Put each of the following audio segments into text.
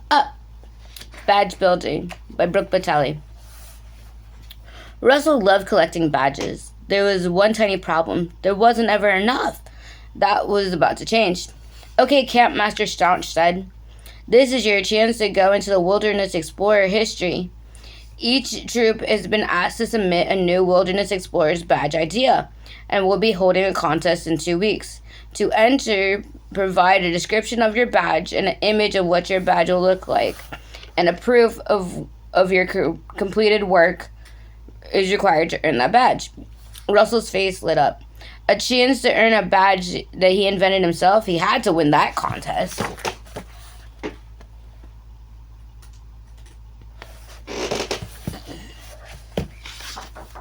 Uh, Badge Building by Brooke Vitale. Russell loved collecting badges. There was one tiny problem. There wasn't ever enough. That was about to change. Okay, Camp Master Staunch said. This is your chance to go into the Wilderness Explorer history. Each troop has been asked to submit a new Wilderness Explorer's badge idea, and we'll be holding a contest in 2 weeks. To enter, provide a description of your badge and an image of what your badge will look like, and a proof of your completed work is required to earn that badge. Russell's face lit up. A chance to earn a badge that he invented himself? He had to win that contest.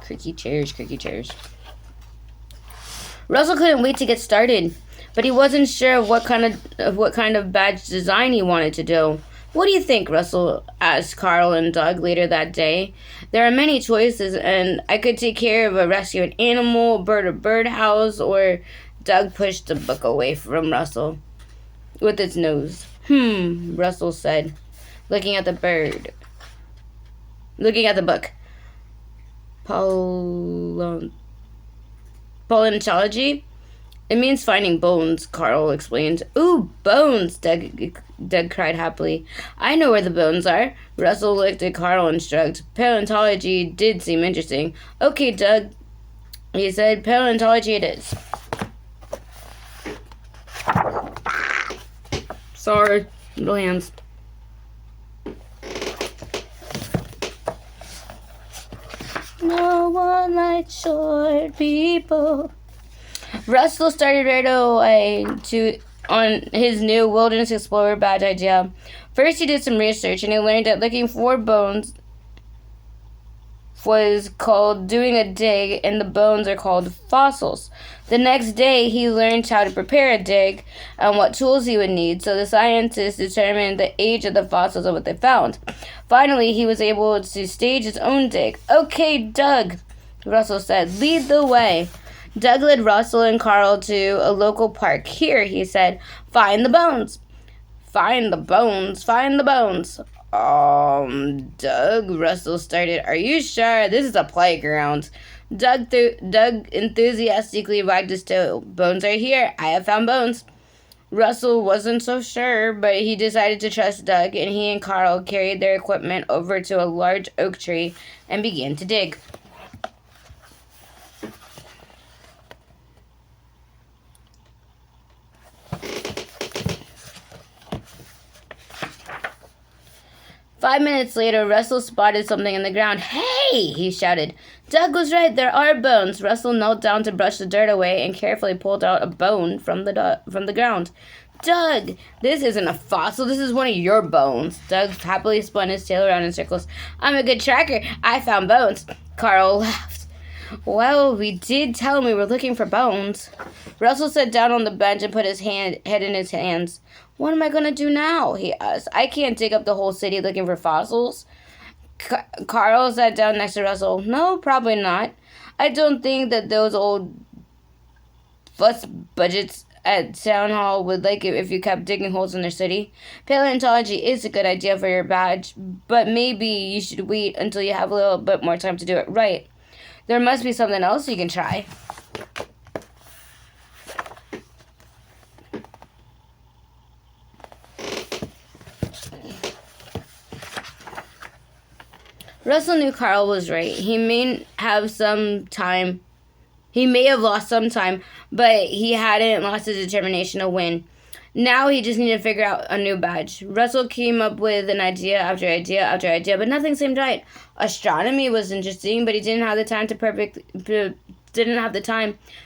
Creaky chairs, creaky chairs. Russell couldn't wait to get started, but he wasn't sure of what kind of badge design he wanted to do. What do you think, Russell asked Carl and Doug later that day. There are many choices, and I could take care of a rescued animal, birdhouse, or... Doug pushed the book away from Russell with its nose. Russell said, looking at the book. Paleontology? It means finding bones, Carl explained. Ooh, bones, Doug cried happily. I know where the bones are. Russell looked at Carl and shrugged. Paleontology did seem interesting. Okay, Doug, he said, paleontology it is. Sorry, little hands. No one likes short people. Russell started right away on his new Wilderness Explorer badge idea. First, he did some research, and he learned that looking for bones was called doing a dig, and the bones are called fossils. The next day, he learned how to prepare a dig and what tools he would need, so the scientists determined the age of the fossils of what they found. Finally, he was able to stage his own dig. Okay, Doug, Russell said, lead the way. Doug led Russell and Carl to a local park. Here, he said, find the bones. Find the bones, find the bones. Doug, Russell started. Are you sure? This is a playground. Doug enthusiastically wagged his toe. Bones are here. I have found bones. Russell wasn't so sure, but he decided to trust Doug, and he and Carl carried their equipment over to a large oak tree and began to dig. Five minutes later, Russell spotted something in the ground. Hey! He shouted. Doug was right. There are bones. Russell knelt down to brush the dirt away and carefully pulled out a bone from the ground. Doug, this isn't a fossil. This is one of your bones. Doug happily spun his tail around in circles. I'm a good tracker. I found bones. Carl laughed. Well, we did tell him we were looking for bones. Russell sat down on the bench and put his head in his hands. What am I going to do now? He asked. I can't dig up the whole city looking for fossils. Carl sat down next to Russell. No, probably not. I don't think that those old fuss budgets at town hall would like it if you kept digging holes in their city. Paleontology is a good idea for your badge, but maybe you should wait until you have a little bit more time to do it right. There must be something else you can try. Russell knew Carl was right. He may have lost some time, but he hadn't lost his determination to win. Now he just needed to figure out a new badge. Russell came up with an idea after idea after idea, but nothing seemed right. Astronomy was interesting, but he didn't have the time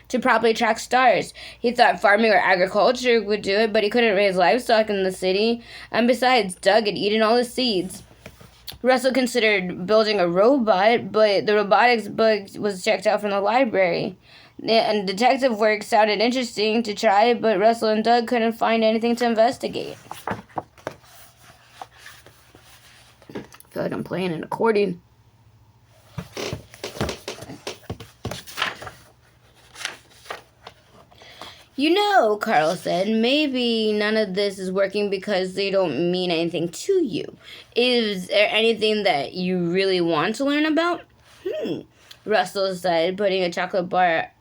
to properly track stars. He thought farming or agriculture would do it, but he couldn't raise livestock in the city. And besides, Doug had eaten all the seeds. Russell considered building a robot, but the robotics book was checked out from the library. And detective work sounded interesting to try, but Russell and Doug couldn't find anything to investigate. I feel like I'm playing an accordion. Carl said, maybe none of this is working because they don't mean anything to you. Is there anything that you really want to learn about? Russell said, pulling a chocolate bar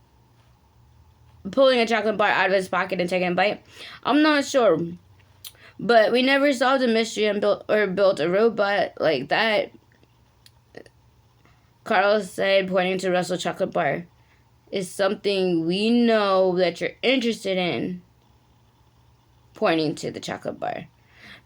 out of his pocket and taking a bite. I'm not sure. But we never solved a mystery and built a robot like that, Carl said, pointing to Russell's chocolate bar. Is something we know that you're interested in, pointing to the chocolate bar.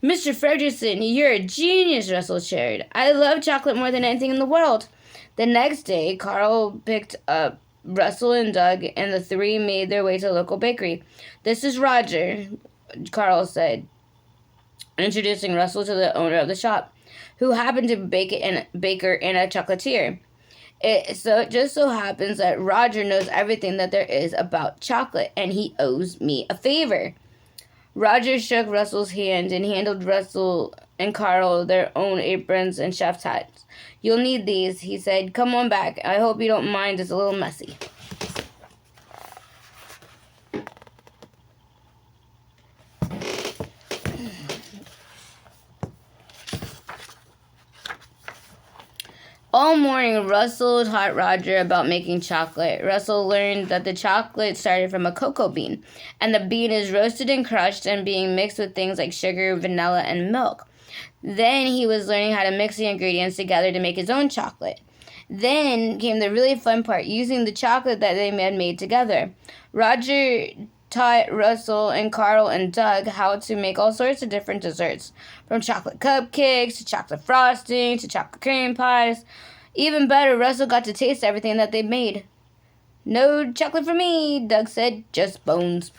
Mr. Fredrickson, you're a genius, Russell cheered. I love chocolate more than anything in the world. The next day, Carl picked up Russell and Doug, and the three made their way to the local bakery. This is Roger, Carl said, introducing Russell to the owner of the shop, who happened to be a baker and a chocolatier. It just so happens that Roger knows everything that there is about chocolate, and he owes me a favor. Roger shook Russell's hand and handed Russell and Carl their own aprons and chef's hats. You'll need these, he said. Come on back. I hope you don't mind. It's a little messy. All morning, Russell taught Roger about making chocolate. Russell learned that the chocolate started from a cocoa bean, and the bean is roasted and crushed and being mixed with things like sugar, vanilla, and milk. Then he was learning how to mix the ingredients together to make his own chocolate. Then came the really fun part, using the chocolate that they had made together. Roger taught Russell and Carl and Doug how to make all sorts of different desserts, from chocolate cupcakes to chocolate frosting to chocolate cream pies. Even better, Russell got to taste everything that they made. No chocolate for me, Doug said, just bones.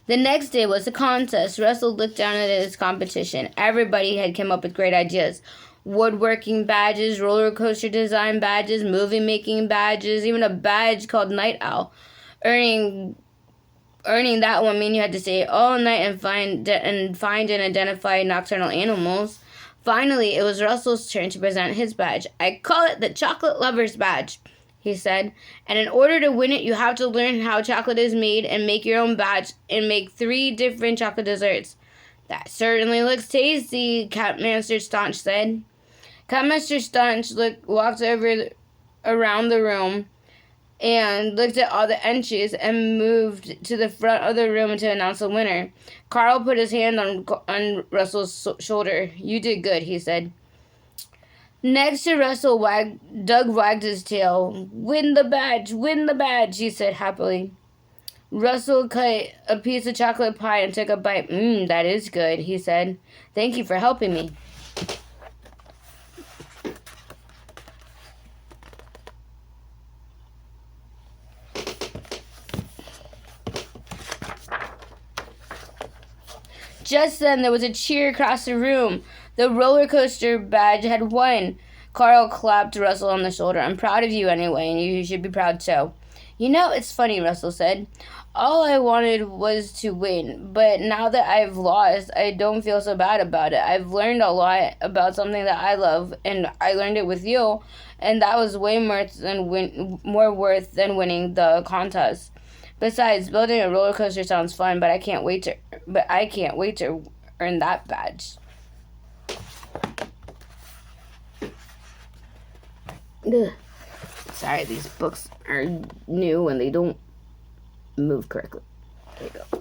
The next day was a contest. Russell looked down at his competition. Everybody had come up with great ideas. Woodworking badges, roller coaster design badges, movie making badges, even a badge called Night Owl. Earning that one mean you had to stay all night and find and identify nocturnal animals. Finally, it was Russell's turn to present his badge. I call it the Chocolate Lover's Badge, he said. And in order to win it, you have to learn how chocolate is made and make your own batch and make 3 different chocolate desserts. That certainly looks tasty, Capmaster Staunch said. Capmaster Staunch walked around the room and looked at all the entries and moved to the front of the room to announce the winner. Carl put his hand on Russell's shoulder. You did good, he said. Next to Russell, Doug wagged his tail. Win the badge, he said happily. Russell cut a piece of chocolate pie and took a bite. That is good, he said. Thank you for helping me. Just then, there was a cheer across the room. The roller coaster badge had won. Carl clapped Russell on the shoulder. I'm proud of you anyway, and you should be proud too. It's funny, Russell said. All I wanted was to win, but now that I've lost, I don't feel so bad about it. I've learned a lot about something that I love, and I learned it with you, and that was way more worth than winning the contest. Besides, building a roller coaster sounds fun, but I can't wait to earn that badge. Ugh. Sorry, these books are new and they don't move correctly. There you go.